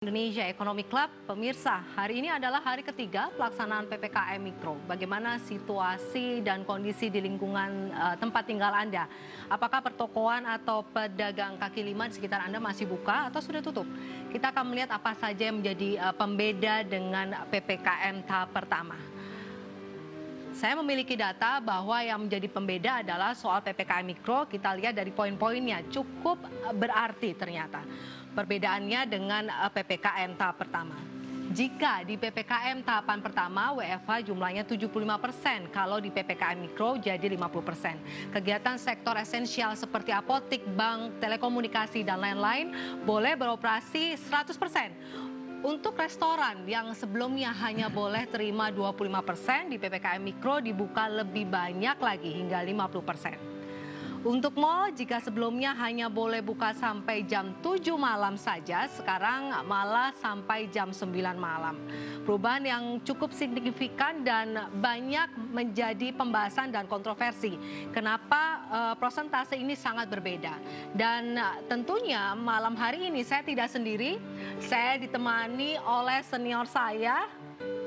Indonesia Economic Club, pemirsa, hari ini adalah hari ketiga pelaksanaan PPKM Mikro. Bagaimana situasi dan kondisi di lingkungan tempat tinggal Anda? Apakah pertokoan atau pedagang kaki lima di sekitar Anda masih buka atau sudah tutup? Kita akan melihat apa saja yang menjadi pembeda dengan PPKM tahap pertama. Saya memiliki data bahwa yang menjadi pembeda adalah soal PPKM Mikro. Kita lihat dari poin-poinnya cukup berarti ternyata. Perbedaannya dengan PPKM tahap pertama. Jika di PPKM tahapan pertama WFH jumlahnya 75%, kalau di PPKM Mikro jadi 50%. Kegiatan sektor esensial seperti apotik, bank, telekomunikasi, dan lain-lain boleh beroperasi 100%. Untuk restoran yang sebelumnya hanya boleh terima 25%, di PPKM Mikro dibuka lebih banyak lagi hingga 50%. Untuk mal, jika sebelumnya hanya boleh buka sampai jam 7 malam saja, sekarang malah sampai jam 9 malam. Perubahan yang cukup signifikan dan banyak menjadi pembahasan dan kontroversi. Kenapa persentase ini sangat berbeda? Dan tentunya malam hari ini saya tidak sendiri, saya ditemani oleh senior saya,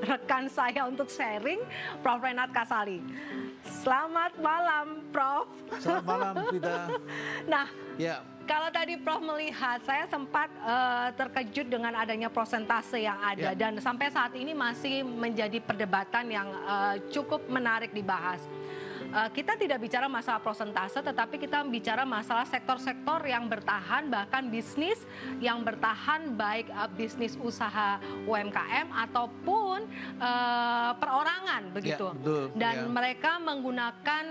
rekan saya untuk sharing, Prof. Renat Kasali. Selamat malam, Prof. Selamat malam, Vita. Nah, ya. Kalau tadi Prof melihat, saya sempat terkejut dengan adanya persentase yang ada. Dan sampai saat ini masih menjadi perdebatan yang cukup menarik dibahas. Kita tidak bicara masalah persentase, tetapi kita bicara masalah sektor-sektor yang bertahan, bahkan bisnis yang bertahan, baik bisnis usaha UMKM ataupun perorangan, begitu. Ya, betul, dan mereka menggunakan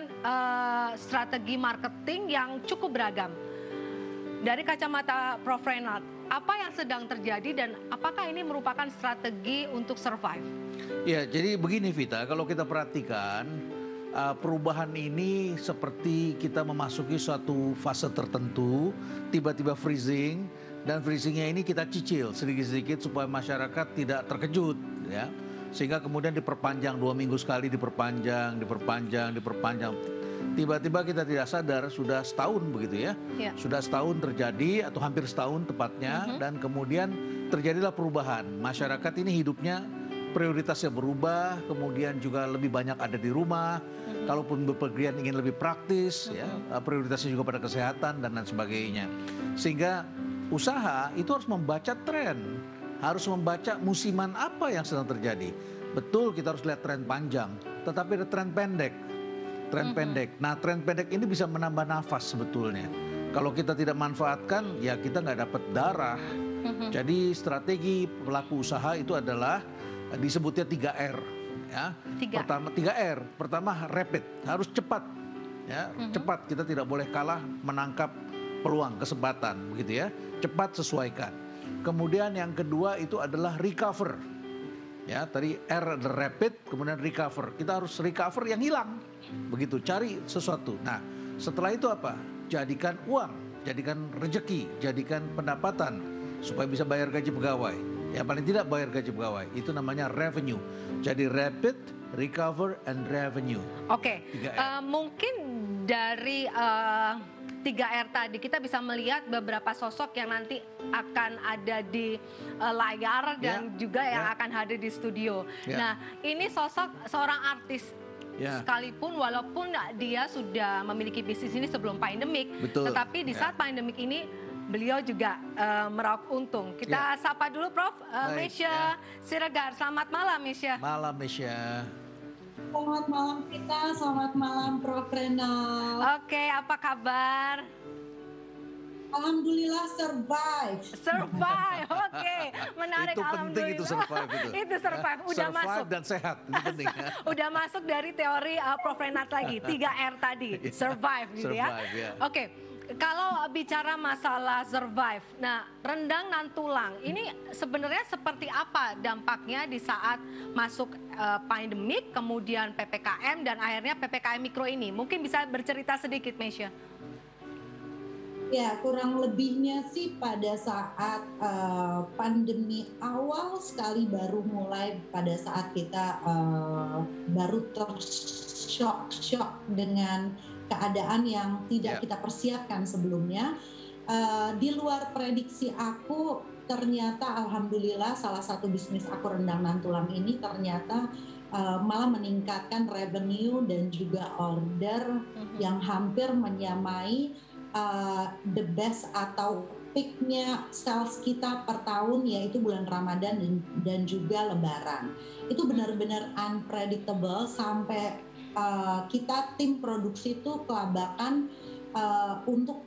strategi marketing yang cukup beragam. Dari kacamata Prof. Renat, apa yang sedang terjadi dan apakah ini merupakan strategi untuk survive? Ya, jadi begini Vita, kalau kita perhatikan perubahan ini seperti kita memasuki suatu fase tertentu, tiba-tiba freezing, dan freezingnya ini kita cicil sedikit-sedikit supaya masyarakat tidak terkejut, ya. Sehingga kemudian diperpanjang 2 minggu sekali, diperpanjang. Tiba-tiba kita tidak sadar sudah setahun begitu ya. Sudah setahun terjadi atau hampir setahun tepatnya, dan kemudian terjadilah perubahan. Masyarakat ini hidupnya prioritasnya berubah, kemudian juga lebih banyak ada di rumah. Kalaupun bepergian ingin lebih praktis, ya, prioritasnya juga pada kesehatan dan lain sebagainya. Sehingga usaha itu harus membaca tren, harus membaca musiman apa yang sedang terjadi. Betul, kita harus lihat tren panjang, tetapi ada tren pendek. Nah, tren pendek ini bisa menambah nafas sebetulnya. Kalau kita tidak manfaatkan, ya kita nggak dapat darah. Jadi strategi pelaku usaha itu adalah disebutnya 3R. Ya. Pertama 3R. Pertama rapid, harus cepat. Ya, cepat, kita tidak boleh kalah menangkap peluang, kesempatan, begitu ya. Cepat, sesuaikan. Kemudian yang kedua itu adalah recover. Ya, tadi R adalah rapid, kemudian recover. Kita harus recover yang hilang. Begitu, cari sesuatu. Nah, setelah itu apa? Jadikan uang, jadikan rezeki, jadikan pendapatan supaya bisa bayar gaji pegawai. Ya, paling tidak bayar gaji pegawai. Itu namanya revenue. Jadi rapid, recover, and revenue. Oke, mungkin dari 3R tadi kita bisa melihat beberapa sosok yang nanti akan ada di layar dan juga yang akan hadir di studio. Nah, ini sosok seorang artis. Sekalipun walaupun dia sudah memiliki bisnis ini sebelum pandemik, tetapi di saat pandemik ini beliau juga meraup untung. Kita sapa dulu Prof. Mesya Siregar. Selamat malam Mesya. Malam Mesya. Selamat malam kita, selamat malam Prof. Renal. Oke, apa kabar? Alhamdulillah survive. Survive, oke. Menarik, itu penting itu survive itu. Itu survive, udah survive masuk. Dan sehat, itu penting. Udah masuk dari teori Prof. Renat lagi, 3R tadi, survive gitu ya. Oke. Kalau bicara masalah survive, nah rendang dan tulang ini sebenarnya seperti apa dampaknya di saat masuk pandemik, kemudian PPKM dan akhirnya PPKM Mikro ini? Mungkin bisa bercerita sedikit, Mesya. Ya, kurang lebihnya sih pada saat pandemi awal sekali baru mulai, pada saat kita baru tersyok dengan keadaan yang tidak kita persiapkan sebelumnya. Di luar prediksi aku, ternyata alhamdulillah salah satu bisnis aku rendang dan tulang ini ternyata malah meningkatkan revenue dan juga order yang hampir menyamai the best atau peaknya sales kita per tahun, yaitu bulan Ramadan dan juga Lebaran. Itu benar-benar unpredictable sampai kita tim produksi itu kelabakan untuk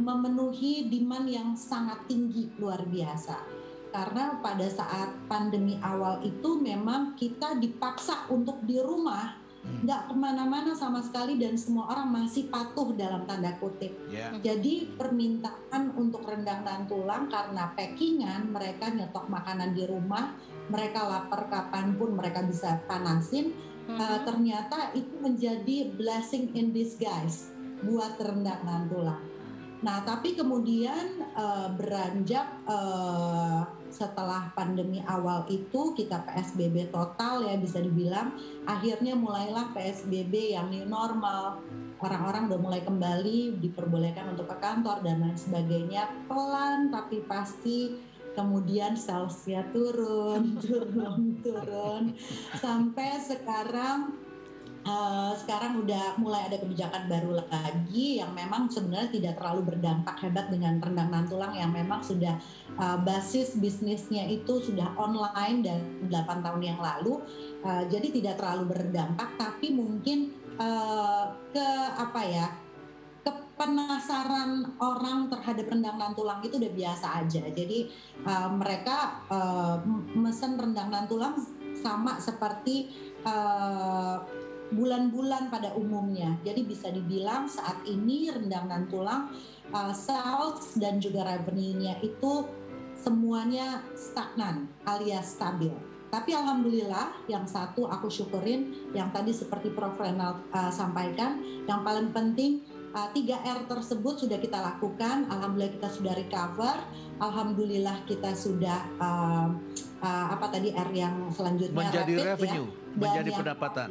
memenuhi demand yang sangat tinggi, luar biasa. Karena pada saat pandemi awal itu memang kita dipaksa untuk di rumah, nggak kemana-mana sama sekali, dan semua orang masih patuh dalam tanda kutip. Jadi permintaan untuk rendang dan tulang karena packingan, mereka nyetok makanan di rumah, mereka lapar kapanpun mereka bisa panasin. Ternyata itu menjadi blessing in disguise buat rendang dan tulang. Nah, tapi kemudian beranjak setelah pandemi awal itu kita PSBB total ya bisa dibilang, akhirnya mulailah PSBB yang new normal. Orang-orang udah mulai kembali diperbolehkan untuk ke kantor dan lain sebagainya, pelan tapi pasti. Kemudian salesnya turun sampai sekarang udah mulai ada kebijakan baru lagi yang memang sebenarnya tidak terlalu berdampak hebat dengan rendang dan tulang yang memang sudah basis bisnisnya itu sudah online dan 8 tahun yang lalu, jadi tidak terlalu berdampak, tapi mungkin penasaran orang terhadap rendang dan tulang itu udah biasa aja. Jadi mereka mesen rendang dan tulang sama seperti bulan-bulan pada umumnya. Jadi bisa dibilang saat ini rendang dan tulang sales dan juga revenue-nya itu semuanya stagnan alias stabil. Tapi alhamdulillah yang satu aku syukurin yang tadi seperti Prof. Renald sampaikan, yang paling penting 3R tersebut sudah kita lakukan. Alhamdulillah kita sudah recover. Alhamdulillah kita sudah R yang selanjutnya menjadi rapid, revenue, ya, menjadi pendapatan.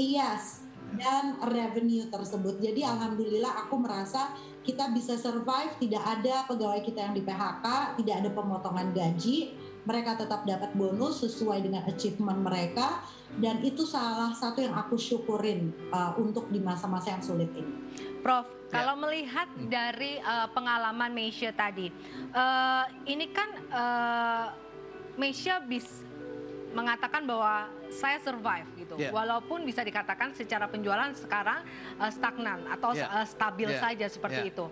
Yes, dan revenue tersebut. Jadi alhamdulillah aku merasa kita bisa survive, tidak ada pegawai kita yang di PHK, tidak ada pemotongan gaji, mereka tetap dapat bonus sesuai dengan achievement mereka, dan itu salah satu yang aku syukurin untuk di masa-masa yang sulit ini. Prof, kalau melihat dari pengalaman Meisha tadi, ini kan Meisha mengatakan bahwa saya survive gitu, walaupun bisa dikatakan secara penjualan sekarang stagnan atau stabil saja seperti itu.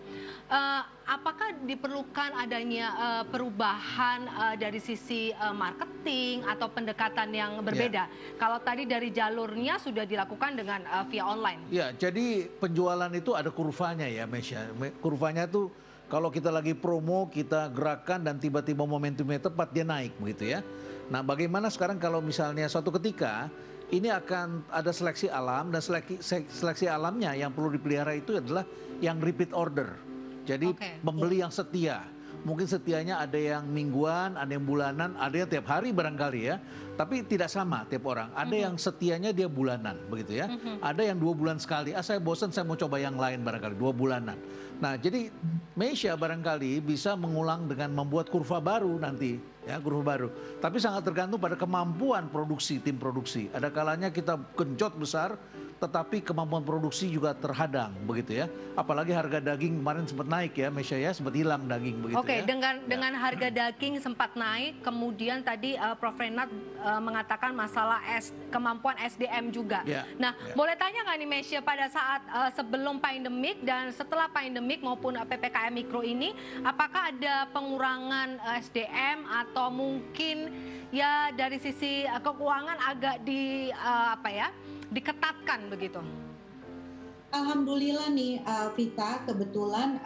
Apakah diperlukan adanya perubahan dari sisi marketing atau pendekatan yang berbeda? Kalau tadi dari jalurnya sudah dilakukan dengan via online. Ya, jadi penjualan itu ada kurvanya ya, Meisha. Kurvanya tuh kalau kita lagi promo, kita gerakan dan tiba-tiba momentumnya tepat, dia naik begitu ya. Nah, bagaimana sekarang kalau misalnya suatu ketika ini akan ada seleksi alam, dan seleksi alamnya yang perlu dipelihara itu adalah yang repeat order. Jadi pembeli yang setia. Mungkin setianya ada yang mingguan, ada yang bulanan, ada yang tiap hari barangkali ya. Tapi tidak sama tiap orang. Ada yang setianya dia bulanan begitu ya. Ada yang 2 bulan sekali. Saya bosan, saya mau coba yang lain barangkali 2 bulanan. Nah, jadi Meisha barangkali bisa mengulang dengan membuat kurva baru nanti, ya, kurva baru. Tapi sangat tergantung pada kemampuan produksi, tim produksi. Ada kalanya kita genjot besar, tetapi kemampuan produksi juga terhadang, begitu ya. Apalagi harga daging kemarin sempat naik ya, Meisha ya, sempat hilang daging begitu ya. Dengan harga daging sempat naik, kemudian tadi Prof. Renald mengatakan masalah kemampuan SDM juga. Boleh tanya nggak nih Meisha, pada saat sebelum pandemik dan setelah pandemik maupun PPKM Mikro ini, apakah ada pengurangan SDM atau mungkin ya dari sisi keuangan agak diketatkan begitu? Alhamdulillah nih Vita, kebetulan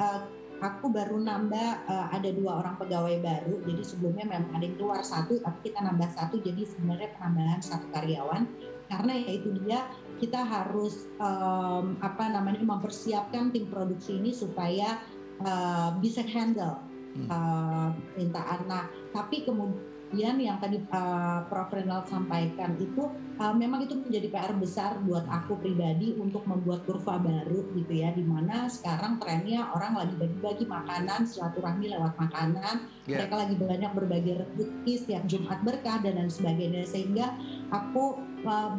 aku baru nambah ada 2 orang pegawai baru. Jadi sebelumnya memang ada yang keluar 1, tapi kita nambah 1, jadi sebenarnya penambahan 1 karyawan. Karena ya itu dia, kita harus mempersiapkan tim produksi ini supaya bisa handle permintaan. Nah, tapi kemudian kemudian yang tadi Prof. Renald sampaikan itu memang itu menjadi PR besar buat aku pribadi untuk membuat kurva baru gitu ya, di mana sekarang trennya orang lagi bagi-bagi makanan, silaturahmi lewat makanan, mereka lagi banyak berbagi rezeki setiap Jumat berkah dan lain sebagainya, sehingga aku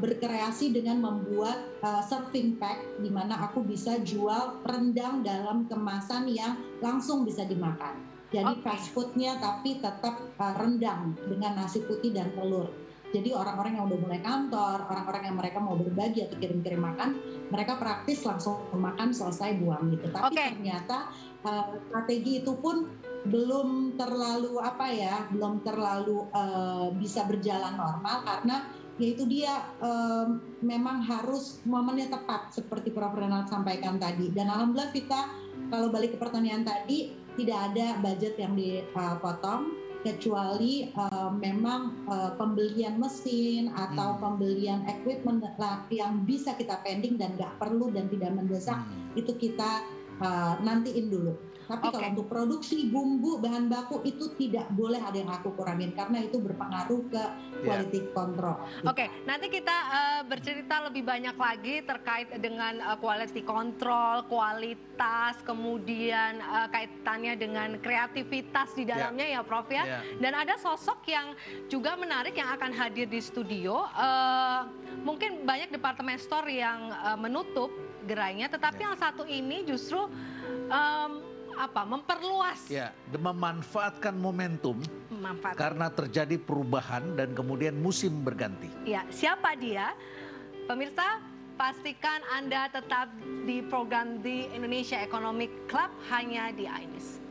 berkreasi dengan membuat serving pack di mana aku bisa jual rendang dalam kemasan yang langsung bisa dimakan. Jadi fast foodnya tapi tetap rendang dengan nasi putih dan telur. Jadi orang-orang yang udah mulai kantor, orang-orang yang mereka mau berbagi atau kirim-kirim makan, mereka praktis langsung makan selesai buang gitu. Tapi ternyata strategi itu pun belum terlalu belum terlalu bisa berjalan normal karena yaitu dia memang harus momennya tepat seperti Prof. Renald sampaikan tadi. Dan alhamdulillah kita kalau balik ke pertanyaan tadi tidak ada budget yang dipotong kecuali memang pembelian mesin atau pembelian equipment yang bisa kita pending dan nggak perlu dan tidak mendesak itu kita nantiin dulu. Tapi kalau untuk produksi bumbu bahan baku itu tidak boleh ada yang aku kurangin karena itu berpengaruh ke quality control. Oke, nanti kita bercerita lebih banyak lagi terkait dengan quality control, kualitas, kemudian kaitannya dengan kreativitas di dalamnya ya Prof ya. Dan ada sosok yang juga menarik yang akan hadir di studio. Mungkin banyak departemen store yang menutup gerainya, tetapi yang satu ini justru memperluas, memanfaatkan momentum karena terjadi perubahan dan kemudian musim berganti. Ya, siapa dia? Pemirsa, pastikan Anda tetap di program The Indonesia Economic Club hanya di iNews.